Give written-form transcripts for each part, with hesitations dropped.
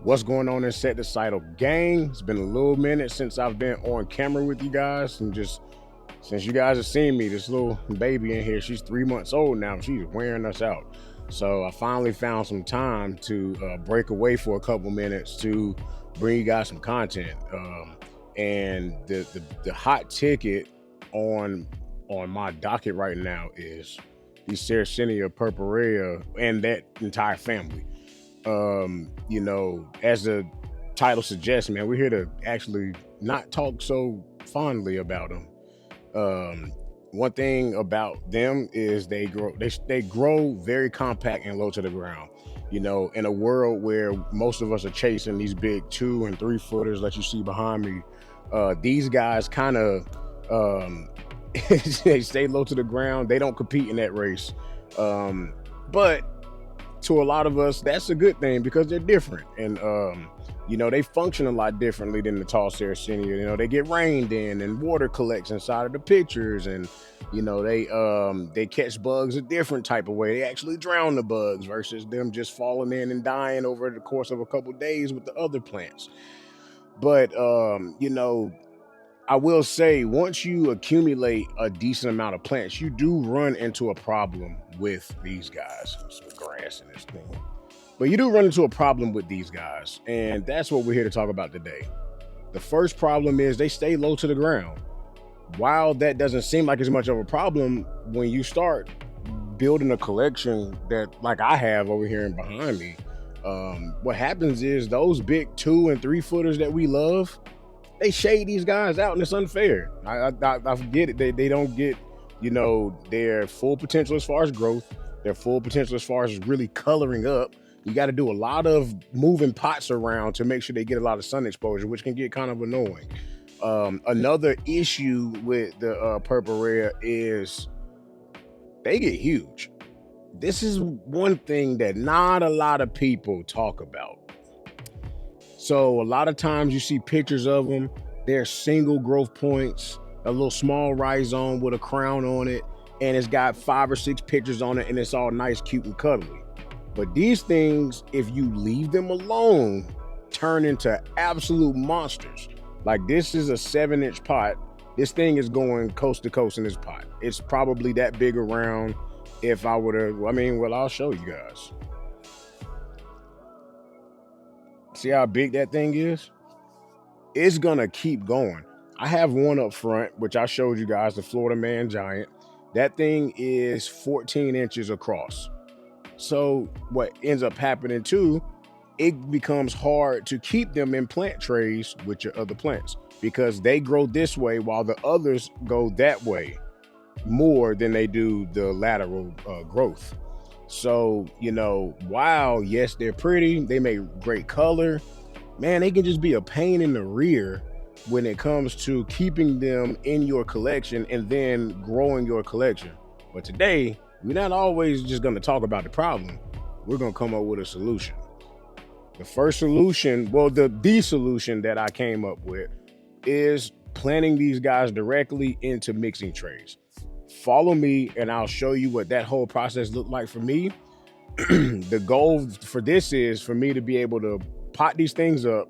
What's going on, insecticidal gang? It's been a little minute since I've been on camera with you guys, and just since you guys have seen me, this little baby in here, she's 3 months old now. She's wearing us out. So I finally found some time to break away for a couple minutes to bring you guys some content. And the hot ticket on my docket right now is the Sarracenia Purpurea and that entire family. As the title suggests, man, we're here to actually not talk so fondly about them. One thing about them is they grow very compact and low to the ground. In a world where most of us are chasing these big 2 and 3 footers that you see behind me, these guys kind of they stay low to the ground. They don't compete in that race, but to a lot of us, that's a good thing because they're different, and they function a lot differently than the tall Sarracenia. They get rained in, and water collects inside of the pictures, and they catch bugs a different type of way. They actually drown the bugs versus them just falling in and dying over the course of a couple days with the other plants. But I will say, once you accumulate a decent amount of plants, you do run into a problem with these guys. Some grass in this thing. But you do run into a problem with these guys, and that's what we're here to talk about today. The first problem is they stay low to the ground. While that doesn't seem like as much of a problem, when you start building a collection that, like I have over here and behind me, what happens is those big 2 and 3 footers that we love, they shade these guys out, and it's unfair. I get it. They don't get, their full potential as far as growth, their full potential as far as really coloring up. You got to do a lot of moving pots around to make sure they get a lot of sun exposure, which can get kind of annoying. Another issue with the Purpurea is they get huge. This is one thing that not a lot of people talk about. So a lot of times you see pictures of them, they're single growth points, a little small rhizome with a crown on it, and it's got 5 or 6 pictures on it, and it's all nice, cute, and cuddly. But these things, if you leave them alone, turn into absolute monsters. Like, this is a 7-inch pot. This thing is going coast to coast in this pot. It's probably that big around. If I were to, I'll show you guys. See how big that thing is? It's gonna keep going. I have one up front, which I showed you guys, the Florida Man Giant. That thing is 14 inches across. So what ends up happening too, it becomes hard to keep them in plant trays with your other plants because they grow this way while the others go that way more than they do the lateral growth. So, while, yes, they're pretty, they make great color, man, they can just be a pain in the rear when it comes to keeping them in your collection and then growing your collection. But today, we're not always just going to talk about the problem. We're going to come up with a solution. The first solution, the solution that I came up with is planting these guys directly into mixing trays. Follow me and I'll show you what that whole process looked like for me. The goal for this is for me to be able to pot these things up,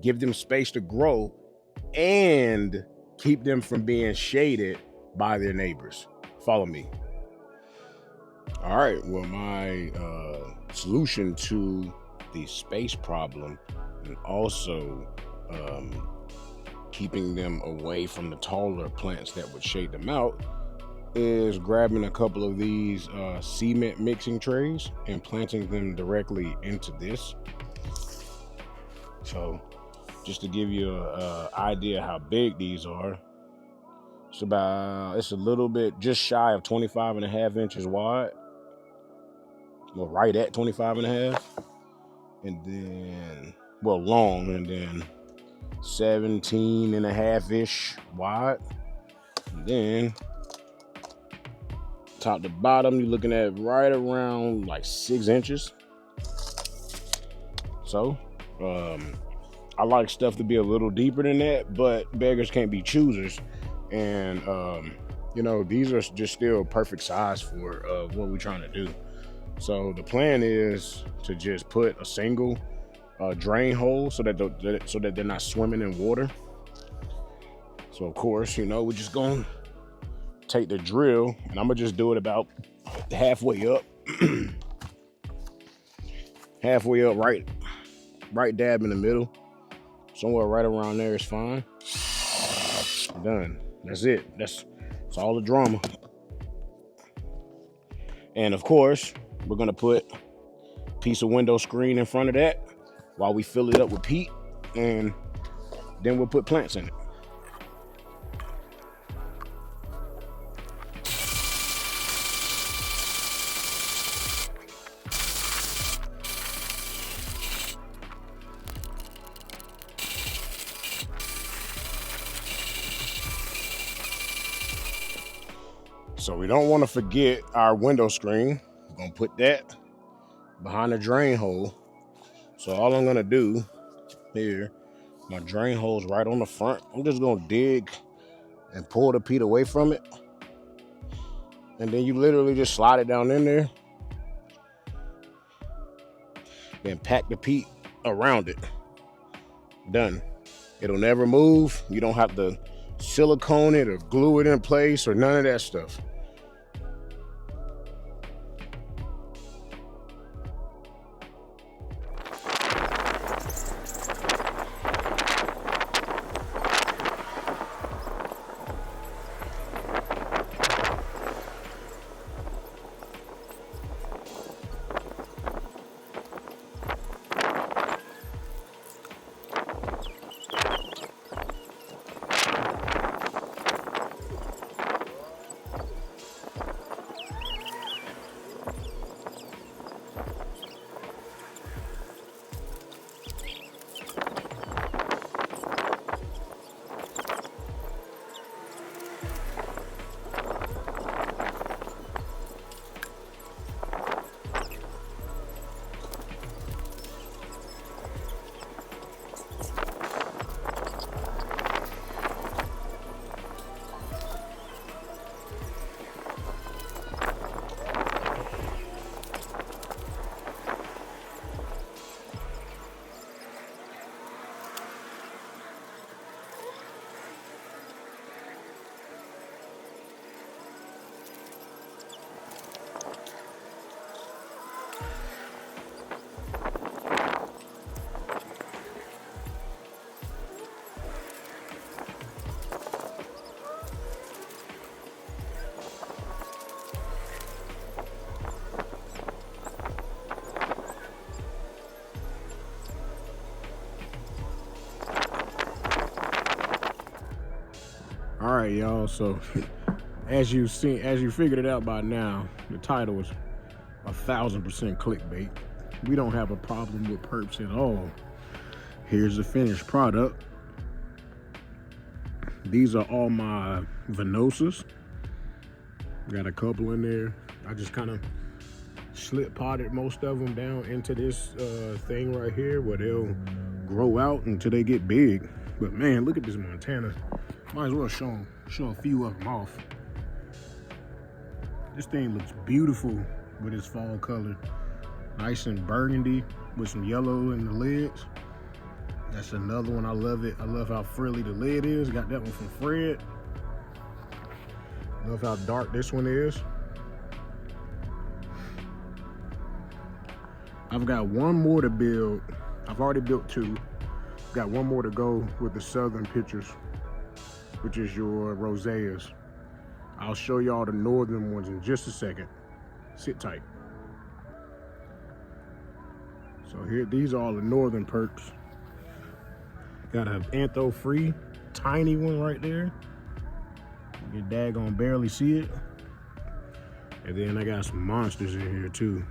give them space to grow, and keep them from being shaded by their neighbors. Follow me. All right, well, my solution to the space problem and also keeping them away from the taller plants that would shade them out is grabbing a couple of these cement mixing trays and planting them directly into this. So just to give you an idea how big these are, it's a little bit just shy of 25 and a half inches wide. Well, right at 25 and a half. And then, long, and then 17 and a half-ish wide. And then top to bottom, you're looking at right around like 6 inches. So, I like stuff to be a little deeper than that, but beggars can't be choosers. And, these are just still perfect size for what we're trying to do. So the plan is to just put a single drain hole so that they're not swimming in water. So of course, you know, we're just gonna take the drill, and I'm gonna just do it about halfway up. Halfway up, right dab in the middle. Somewhere right around there is fine. Done. That's it. That's all the drama. And of course, we're gonna put a piece of window screen in front of that while we fill it up with peat, and then we'll put plants in it. So we don't want to forget our window screen. We're gonna put that behind the drain hole. So all I'm gonna do here, my drain hole's right on the front. I'm just gonna dig and pull the peat away from it. And then you literally just slide it down in there. Then pack the peat around it. Done. It'll never move. You don't have to silicone it or glue it in place or none of that stuff. All right, y'all. So as you figured it out by now, the title is 1000% clickbait. We don't have a problem with perps at all. Here's the finished product. These are all my venosas. Got a couple in there. I just kind of slip potted most of them down into this thing right here where they'll grow out until they get big. But man, look at this Montana. Might as well show a few of them off. This thing looks beautiful with its fall color. Nice and burgundy with some yellow in the lids. That's another one. I love it. I love how frilly the lid is. Got that one from Fred. Love how dark this one is. I've got one more to build. I've already built two. Got one more to go with the southern pictures, which is your roseas. I'll show y'all the northern ones in just a second. Sit tight. So here, these are all the northern perps. Got an antho-free, tiny one right there. You can daggone barely see it. And then I got some monsters in here too.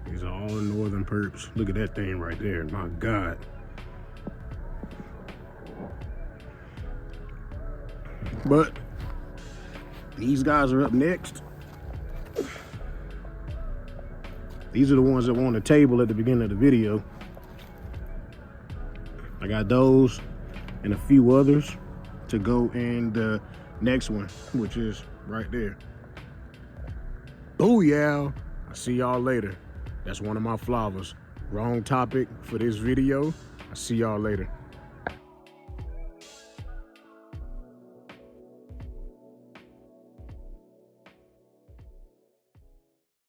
These are all the northern perps. Look at that thing right there, my God. But these guys are up next. These are the ones that were on the table at the beginning of the video. I got those and a few others to go in the next one, which is right there. Oh yeah, I'll see y'all later. That's one of my flowers. Wrong topic for this video. I'll see y'all later.